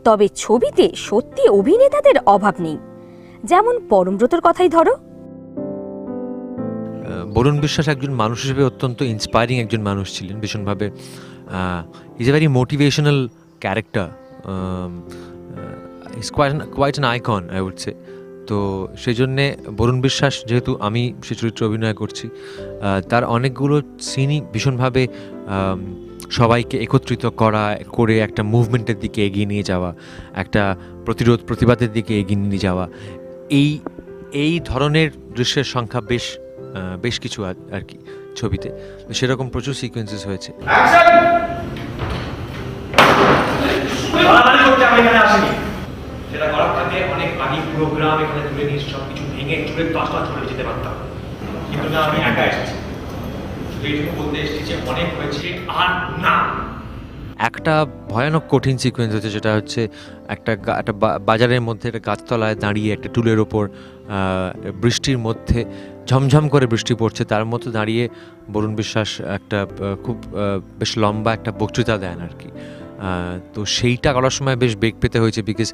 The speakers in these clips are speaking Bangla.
তবে ছবিতে সত্যি অভিনেতাদের অভাব নেই। যেমন পরমব্রতর কথাই ধরো। বরুণ বিশ্বাস একজন মানুষ হিসেবে অত্যন্ত ইন্সপায়ারিং একজন মানুষ ছিলেন ভীষণভাবে। Is a very motivational character, is quite an icon I would say. তো সেই জন্যে বরুণ বিশ্বাস, যেহেতু আমি সে চরিত্রে অভিনয় করছি, তার অনেকগুলো সিনই ভীষণভাবে সবাইকে একত্রিত করে একটা মুভমেন্টের দিকে এগিয়ে নিয়ে যাওয়া, একটা প্রতিবাদের দিকে এগিয়ে নিয়ে যাওয়া, এই ধরনের দৃশ্যের সংখ্যা বেশ কিছু আর কি ছবিতে। তো সেরকম প্রচুর সিকোয়েন্সেস হয়েছে। সেটা করার থাকে অনেক আগে প্রোগ্রাম এখানে তুলে নিয়ে সব কিছু ভেঙে চুলে দশটা চলে যেতে পারতাম, কিন্তু না, আমি একা এসেছি। এই জন্য বলতে এসেছি যে অনেক হয়েছে আর না। একটা ভয়ানক কঠিন সিকোয়েন্স হচ্ছে, যেটা হচ্ছে একটা বাজারের মধ্যে একটা গাছতলায় দাঁড়িয়ে একটা টুলের ওপর বৃষ্টির মধ্যে ঝমঝম করে বৃষ্টি পড়ছে, তার মধ্যে দাঁড়িয়ে বরুণ বিশ্বাস একটা খুব বেশ লম্বা একটা বক্তৃতা দেন আর কি। তো সেইটা করার সময় বেশ বেগ পেতে হয়েছে, বিকজ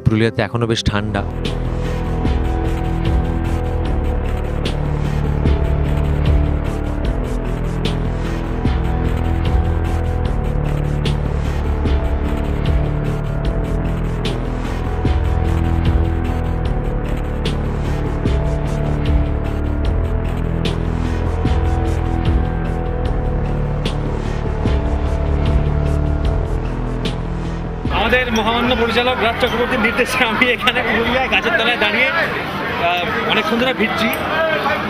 পুরুলিয়াতে এখনও বেশ ঠান্ডা। আমাদের মহামান্য পরিচালক রাজ চক্রবর্তীর নির্দেশে আমি এখানে পুরুলিয়ায় গাছের তলায় দাঁড়িয়ে অনেকক্ষণ ধরে ভিজছি।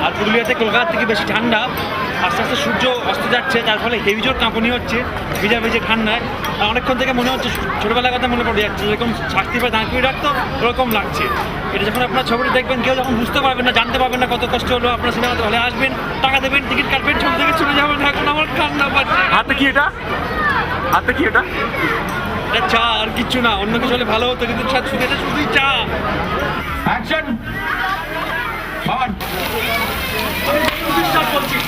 আর পুরুলিয়াতে কলকাতা থেকে বেশি ঠান্ডা, আস্তে আস্তে সূর্য অস্ত যাচ্ছে, তার ফলে হেভি জোর কাঁপুনি হচ্ছে ভিজা ভিজে ঠান্ডায়। আর অনেকক্ষণ থেকে মনে হচ্ছে ছোটোবেলার কথা মনে পড়ে যাচ্ছে, যেরকম শাস্তি পায় দাঁড় করে রাখতো ওরকম লাগছে। এটা যখন আপনার ছবিটা দেখবেন, কেউ যখন বুঝতে পারবেন না, জানতে পারবেন না কত কষ্ট হলো, আপনার সিনেমাতে হলে আসবেন, টাকা দেবেন, টিকিট কাটবেন, ছবি থেকে চলে যাবেন। এখন আমার ঠান্ডা পাচ্ছে। হাতে কি এটা? এটা চা, আর কিচ্ছু না। অন্য কিছু হলে ভালো হতো, কিন্তু এটা শুধুই চা। অ্যাকশন! আমি বিশ্বাস করছি,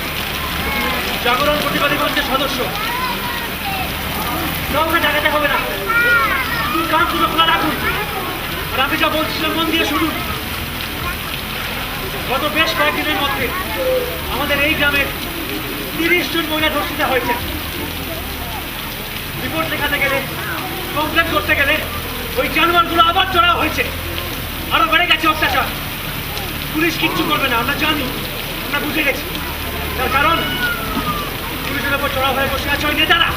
জাগরণ প্রতিবাদী মঞ্চের সদস্য, কাউকে জাগাতে হবে না, কান দুটো খোলা রাখুন। আর আমি যা বলছিলাম মন দিয়ে শুনুন। গত বেশ কয়েকদিনের মধ্যে আমাদের এই গ্রামের 30 জন মহিলা ধর্ষিতা হয়েছে। রিপোর্ট লেখাতে গেলে, কমপ্লেন করতে গেলে ওই জানোয়ারগুলো আবার চড়া হয়েছে, আরো বেড়ে গেছে অত্যাচার। পুলিশ কিচ্ছু করবে না, আমরা জানি, আমরা বুঝে গেছি। তার কারণ পুলিশের ওপর চড়া হয়ে বসে আছে ওই নেতারা।